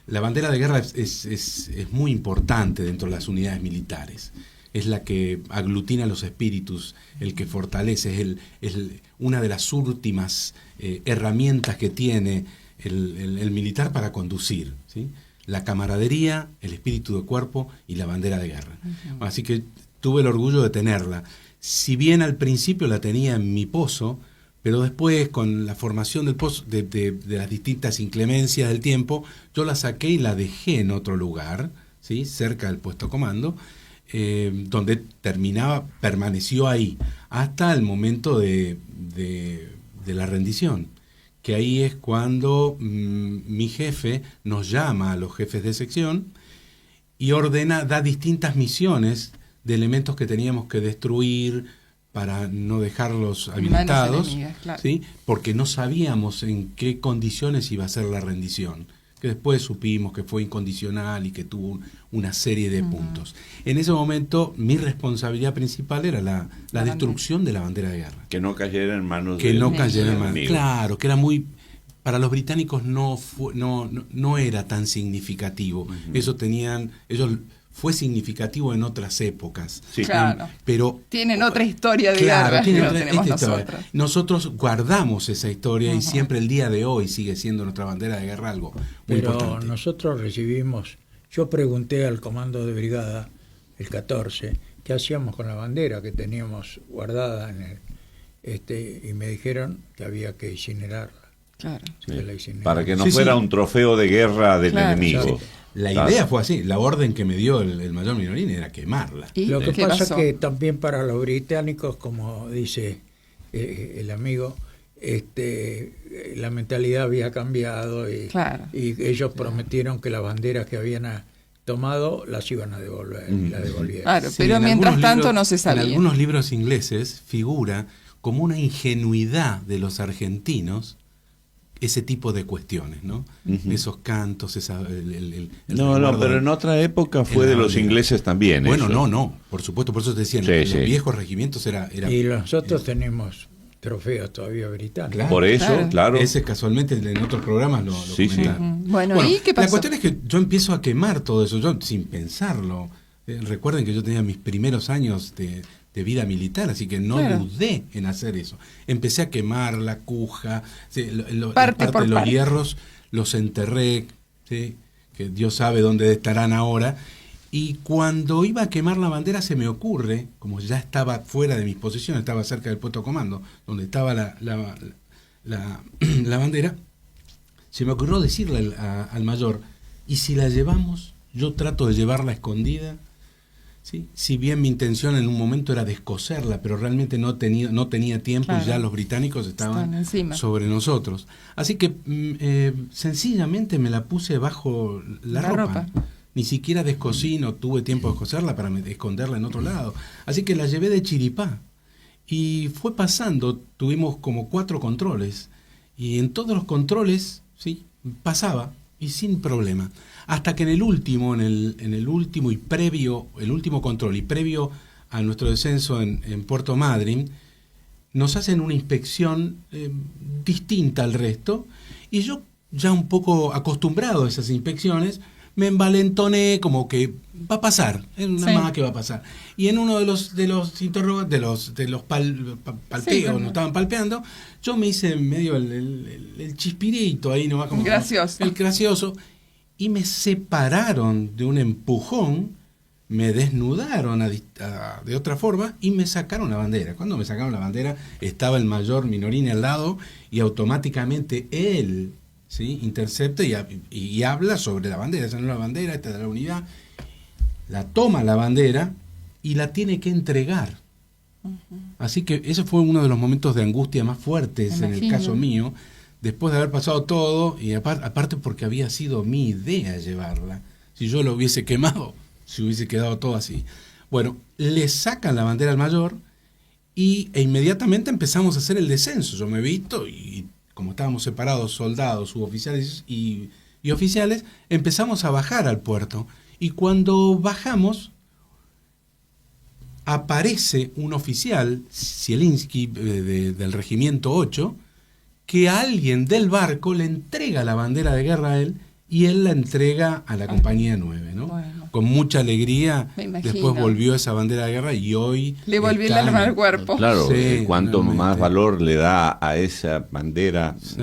La bandera de guerra es muy importante dentro de las unidades militares. Es la que aglutina los espíritus, el que fortalece, es una de las últimas herramientas que tiene el militar para conducir, ¿sí? La camaradería, el espíritu de cuerpo y la bandera de guerra. Así que tuve el orgullo de tenerla. Si bien al principio la tenía en mi pozo, pero después con la formación del pozo, de las distintas inclemencias del tiempo, yo la saqué y la dejé en otro lugar, ¿sí? Cerca del puesto comando, donde permaneció ahí, hasta el momento de la rendición, que ahí es cuando mi jefe nos llama a los jefes de sección y da distintas misiones de elementos que teníamos que destruir para no dejarlos habilitados, enemigas, claro. ¿sí? Porque no sabíamos en qué condiciones iba a ser la rendición, que después supimos que fue incondicional y que tuvo una serie de puntos. En ese momento mi responsabilidad principal era la destrucción de la bandera de guerra. Que no cayera en manos que no cayera en manos. enemigo. Claro, que era muy... Para los británicos no era tan significativo. Ellos fue significativo en otras épocas. Sí. Claro. Pero tienen otra historia de claro, guerra que tienen no otra tenemos historia. nosotros. Nosotros guardamos esa historia y siempre el día de hoy sigue siendo nuestra bandera de guerra algo muy Pero importante. nosotros recibimos, yo pregunté al comando de brigada, el 14, qué hacíamos con la bandera que teníamos guardada y me dijeron que había que incinerarla. Claro. Que la incinerara. Para que no fuera un trofeo de guerra del Claro, enemigo. exacto. La Claro. idea fue así, la orden que me dio el mayor Minorini era quemarla. ¿Y Lo que qué pasa pasó? que también para los británicos, como dice el amigo, la mentalidad había cambiado Claro. y ellos prometieron que las banderas que habían tomado las iban a devolver y las devolvieron. Claro, Sí, pero en mientras algunos tanto libros- no se sabía. En algunos libros ingleses figura como una ingenuidad de los argentinos ese tipo de cuestiones, ¿no? Esos cantos, el No, resguardo pero de- en otra época fue en de la los bandera. ingleses también. Bueno, eso. no, por supuesto, por eso te decían, Sí, los sí. viejos regimientos era Y nosotros tenemos trofeos todavía británicos. Claro. Por eso, claro. Ese casualmente en otros programas lo Sí, sí. comentaron. Bueno, ¿y qué pasó? La cuestión es que yo empiezo a quemar todo eso, yo sin pensarlo. Recuerden que yo tenía mis primeros años de vida militar, así que no Claro. dudé en hacer eso. Empecé a quemar la cuja, sí, Parte por los parte. hierros los enterré, ¿sí? Que Dios sabe dónde estarán ahora. Y cuando iba a quemar la bandera se me ocurre, como ya estaba fuera de mis posiciones, estaba cerca del puesto comando, donde estaba la bandera, se me ocurrió decirle al mayor, ¿y si la llevamos? Yo trato de llevarla escondida, ¿sí? Si bien mi intención en un momento era descoserla, pero realmente no tenía tiempo Claro. y ya los británicos Están estaban encima. sobre nosotros. Así que sencillamente me la puse bajo la ropa. Ni siquiera descosí, no tuve tiempo de descoserla para esconderla en otro lado. Así que la llevé de chiripá. Y fue pasando, tuvimos como 4 controles. Y en todos los controles, sí, pasaba y sin problema. Hasta que en el último, en el último y previo, el último control y previo a nuestro descenso en Puerto Madryn, nos hacen una inspección distinta al resto. Y yo, ya un poco acostumbrado a esas inspecciones, me envalentoné como que va a pasar, es una más que va a pasar. Y en uno de los palpeos, nos estaban palpeando, yo me hice en medio el chispirito ahí nomás como Gracioso. el gracioso, y me separaron de un empujón, me desnudaron de otra forma y me sacaron la bandera. Cuando me sacaron la bandera estaba el mayor Minorini al lado y automáticamente él, ¿sí?, intercepta y habla sobre la bandera. Esa no es la bandera, esta es de la unidad. La toma la bandera y la tiene que entregar. Así que ese fue uno de los momentos de angustia más fuertes en el caso mío, después de haber pasado todo, y aparte porque había sido mi idea llevarla, Si yo lo hubiese quemado, se hubiese quedado todo así. Bueno, le sacan la bandera al mayor e inmediatamente empezamos a hacer el descenso. Yo me he visto y como estábamos separados, soldados, suboficiales y oficiales, empezamos a bajar al puerto. Y cuando bajamos, aparece un oficial, Zielinski, del Regimiento 8, que a alguien del barco le entrega la bandera de guerra a él y él la entrega a la compañía 9, ¿no? Bueno. Con mucha alegría, Me imagino. después volvió esa bandera de guerra y hoy... Le volvió el alma al cuerpo. Claro, Sí, cuanto realmente. más valor le da a esa bandera Sí.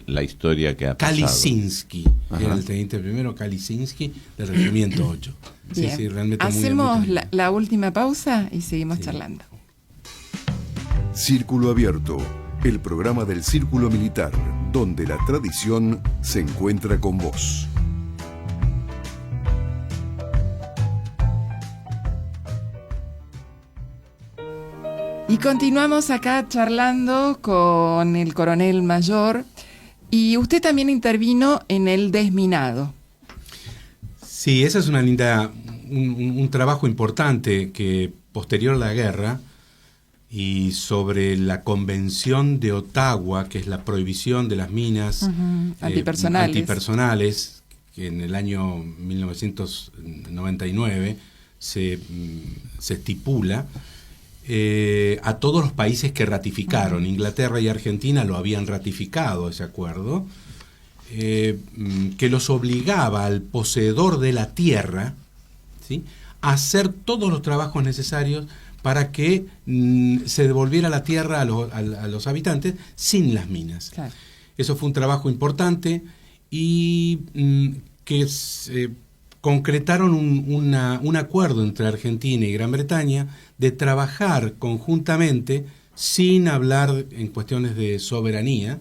la historia que ha pasado. Kalisinski, Ajá. era el teniente primero Kalisinski del Regimiento 8. Bien. Realmente Hacemos muy la última pausa y seguimos Sí. charlando. Círculo Abierto, el programa del Círculo Militar, donde la tradición se encuentra con vos. Y continuamos acá charlando con el coronel mayor. Y usted también intervino en el desminado. Sí, esa es una linda, un trabajo importante que posterior a la guerra y sobre la Convención de Ottawa, que es la prohibición de las minas antipersonales, que en el año 1999 se estipula a todos los países que ratificaron. Inglaterra y Argentina lo habían ratificado ese acuerdo, que los obligaba al poseedor de la tierra, ¿sí?, a hacer todos los trabajos necesarios para que se devolviera la tierra a los habitantes sin las minas. Claro. Eso fue un trabajo importante y que concretaron un acuerdo entre Argentina y Gran Bretaña de trabajar conjuntamente sin hablar en cuestiones de soberanía,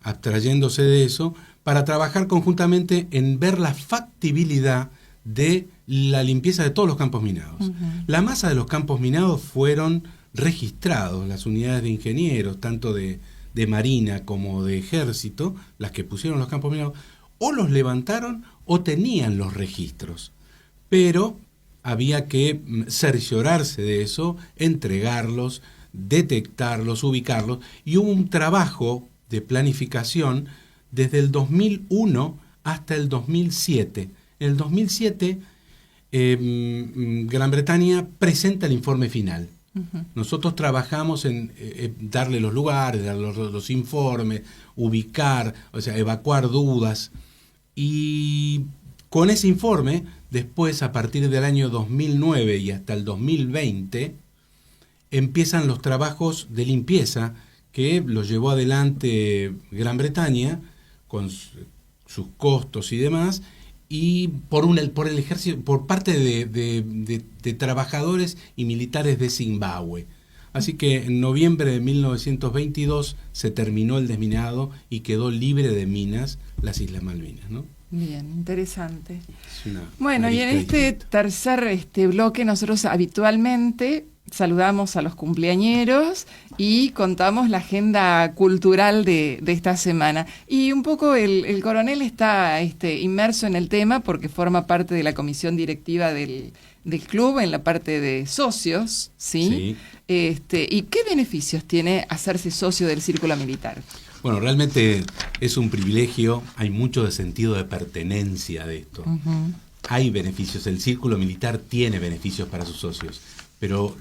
abstrayéndose de eso, para trabajar conjuntamente en ver la factibilidad de la limpieza de todos los campos minados. La masa de los campos minados fueron registrados, las unidades de ingenieros, tanto de Marina como de Ejército, las que pusieron los campos minados, o los levantaron o tenían los registros. Pero había que cerciorarse de eso, entregarlos, detectarlos, ubicarlos, y hubo un trabajo de planificación desde el 2001 hasta el 2007. En el 2007, Gran Bretaña presenta el informe final. Nosotros trabajamos en darle los lugares, darle los informes, ubicar, o sea, evacuar dudas. Y con ese informe, después, a partir del año 2009 y hasta el 2020, empiezan los trabajos de limpieza que los llevó adelante Gran Bretaña con sus costos y demás, y por el ejército, por parte de trabajadores y militares de Zimbabue. Así que en noviembre de 1922 se terminó el desminado y quedó libre de minas las Islas Malvinas, ¿no? Bien, interesante. Es Bueno, y en este tercer bloque nosotros habitualmente saludamos a los cumpleañeros y contamos la agenda cultural de esta semana. Y un poco el coronel está inmerso en el tema porque forma parte de la comisión directiva del club en la parte de socios, ¿sí? ¿Y qué beneficios tiene hacerse socio del Círculo Militar? Bueno, realmente es un privilegio, hay mucho de sentido de pertenencia de esto. Hay beneficios, el Círculo Militar tiene beneficios para sus socios, pero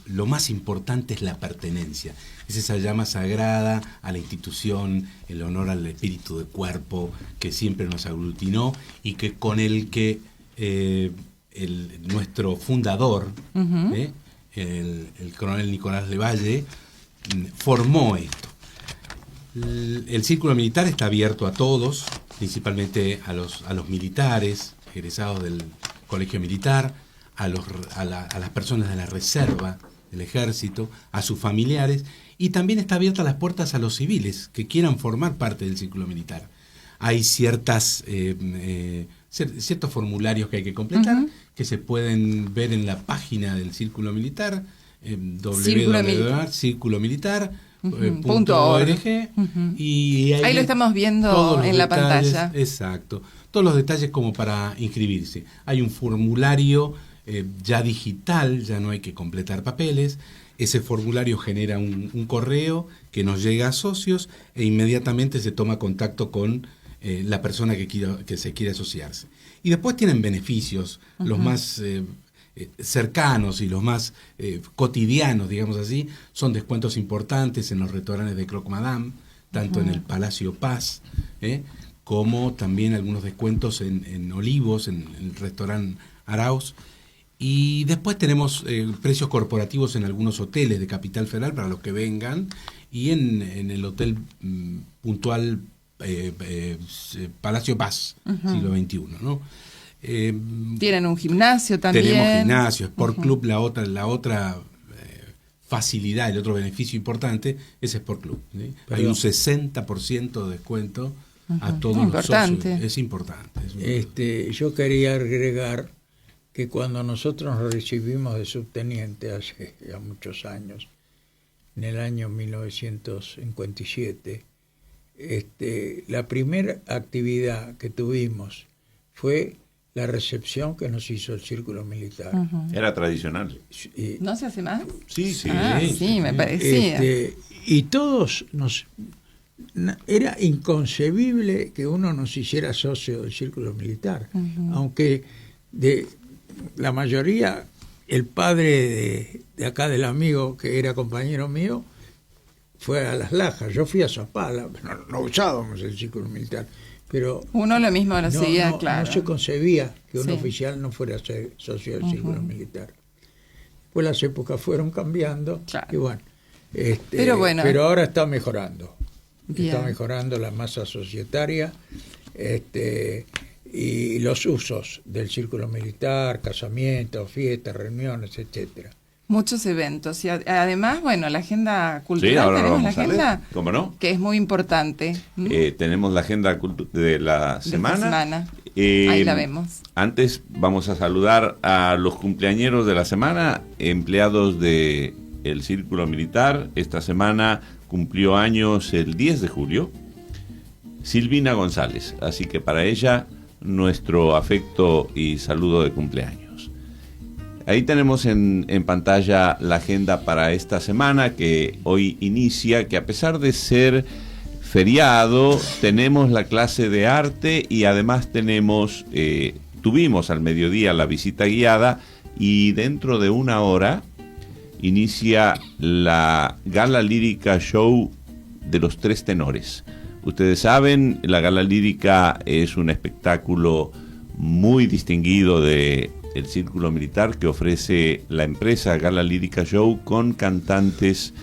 lo más importante es la pertenencia. Es esa llama sagrada a la institución, el honor al espíritu de cuerpo que siempre nos aglutinó y que con el que nuestro fundador, el coronel Nicolás de Valle, formó esto. El Círculo Militar está abierto a todos, principalmente a los militares egresados del Colegio Militar, a las personas de la reserva del Ejército, a sus familiares, y también está abierta las puertas a los civiles que quieran formar parte del Círculo Militar. Hay ciertos formularios que hay que completar, que se pueden ver en la página del Círculo Militar, www.circulomilitar.com.ar. .org, y ahí lo estamos viendo en la pantalla. Exacto, todos los detalles como para inscribirse. Hay un formulario ya digital, ya no hay que completar papeles. Ese formulario genera un correo que nos llega a socios e inmediatamente se toma contacto con la persona que se quiere asociarse. Y después tienen beneficios, los más cercanos y los más cotidianos, digamos así, son descuentos importantes en los restaurantes de Croque Madame, tanto en el Palacio Paz, como también algunos descuentos en Olivos, en el restaurante Arauz. Y después tenemos precios corporativos en algunos hoteles de Capital Federal para los que vengan, y en el hotel puntual Palacio Paz, siglo XXI, ¿no? Tienen un gimnasio también. Tenemos gimnasio, Sport Club, la otra facilidad, el otro beneficio importante es Sport Club, ¿sí? Hay un 60% de descuento a todos los socios. Es importante. Yo quería agregar que cuando nosotros nos recibimos de subteniente hace ya muchos años, en el año 1957, la primera actividad que tuvimos fue la recepción que nos hizo el Círculo Militar. Era tradicional. ¿No se hace más? Sí. Sí, me parecía. Y todos era inconcebible que uno nos hiciera socio del Círculo Militar, aunque la mayoría, el padre de acá del amigo que era compañero mío fue a Las Lajas, yo fui a Zapala, no usábamos el Círculo Militar, pero uno lo mismo lo seguía, claro. No se concebía que un oficial no fuera socio del Círculo Militar. Pues las épocas fueron cambiando, claro. Y bueno, pero ahora está mejorando. Bien. Está mejorando la masa societaria, y los usos del Círculo Militar, casamientos, fiestas, reuniones, etcétera. Muchos eventos y además, bueno, la agenda cultural, ahora tenemos la vamos a agenda, ver. ¿Cómo no? Que es muy importante. Tenemos la agenda de la semana. Ahí la vemos. Antes vamos a saludar a los cumpleañeros de la semana, empleados del Círculo Militar. Esta semana cumplió años el 10 de julio, Silvina González. Así que para ella, nuestro afecto y saludo de cumpleaños. Ahí tenemos en pantalla la agenda para esta semana que hoy inicia, que a pesar de ser feriado, tenemos la clase de arte y además tuvimos al mediodía la visita guiada y dentro de una hora inicia la Gala Lírica Show de los Tres Tenores. Ustedes saben, la Gala Lírica es un espectáculo muy distinguido del Círculo Militar que ofrece la empresa Gala Lírica Show con cantantes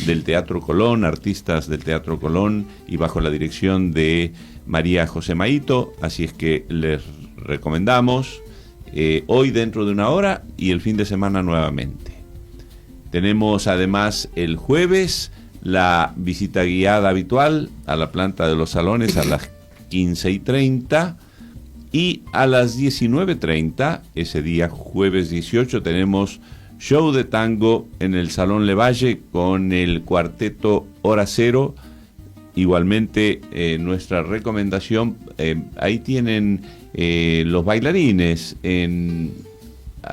del Teatro Colón, artistas del Teatro Colón y bajo la dirección de María José Maito. Así es que les recomendamos hoy dentro de una hora y el fin de semana nuevamente. Tenemos además el jueves la visita guiada habitual a la planta de los salones a las 15:30 y a las 19:30, ese día jueves 18, tenemos show de tango en el Salón Levalle con el cuarteto Hora Cero. Igualmente nuestra recomendación, ahí tienen los bailarines en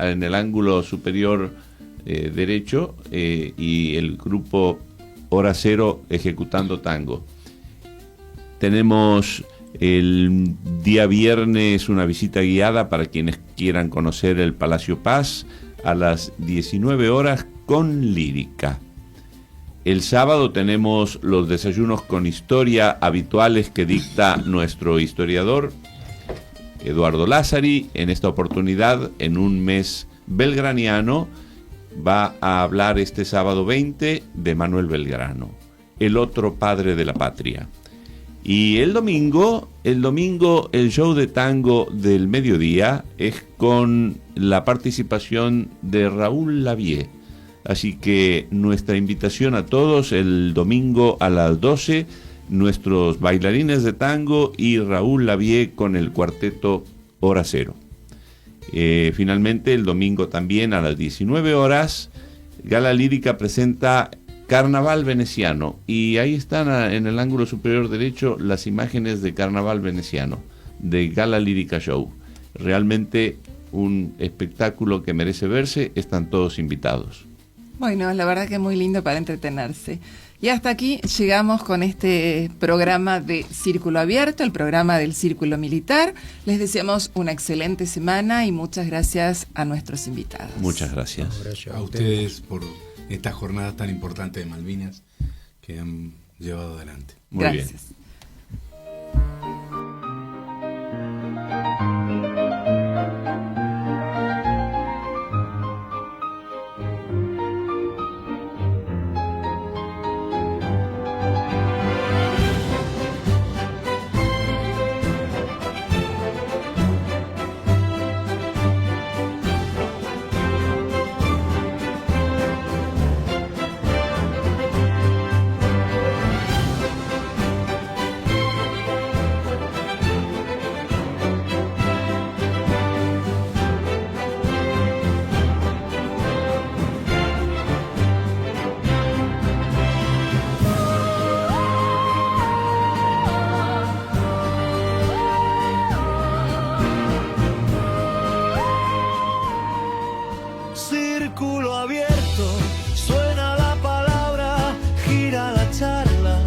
el ángulo superior derecho y el grupo Hora Cero ejecutando tango. Tenemos el día viernes una visita guiada para quienes quieran conocer el Palacio Paz a las 19 horas con lírica. El sábado tenemos los desayunos con historia habituales que dicta nuestro historiador Eduardo Lázari. En esta oportunidad, en un mes belgraniano, va a hablar este sábado 20 de Manuel Belgrano, el otro padre de la patria. Y el domingo el show de tango del mediodía es con la participación de Raúl Lavie. Así que nuestra invitación a todos el domingo a las 12, nuestros bailarines de tango y Raúl Lavie con el cuarteto Hora Cero. Finalmente el domingo también a las 19 horas, Gala Lírica presenta Carnaval veneciano. Y ahí están en el ángulo superior derecho las imágenes de Carnaval veneciano, de Gala Lírica Show. Realmente un espectáculo que merece verse, están todos invitados. Bueno, la verdad que es muy lindo para entretenerse. Y hasta aquí llegamos con este programa de Círculo Abierto, el programa del Círculo Militar. Les deseamos una excelente semana y muchas gracias a nuestros invitados. Muchas gracias. A ustedes por esta jornada tan importante de Malvinas que han llevado adelante. Muy Gracias. bien. Círculo abierto, suena la palabra, gira la charla,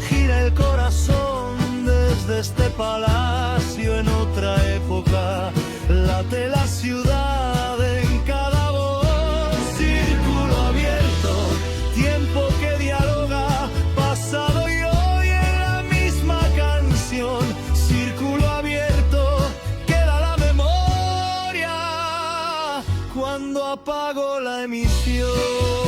gira el corazón desde este palacio en otra época, late la ciudad en cada voz. Círculo abierto, tiempo que dialoga, pasado y hoy en la misma canción. Círculo abierto, queda la memoria cuando apago la emisión.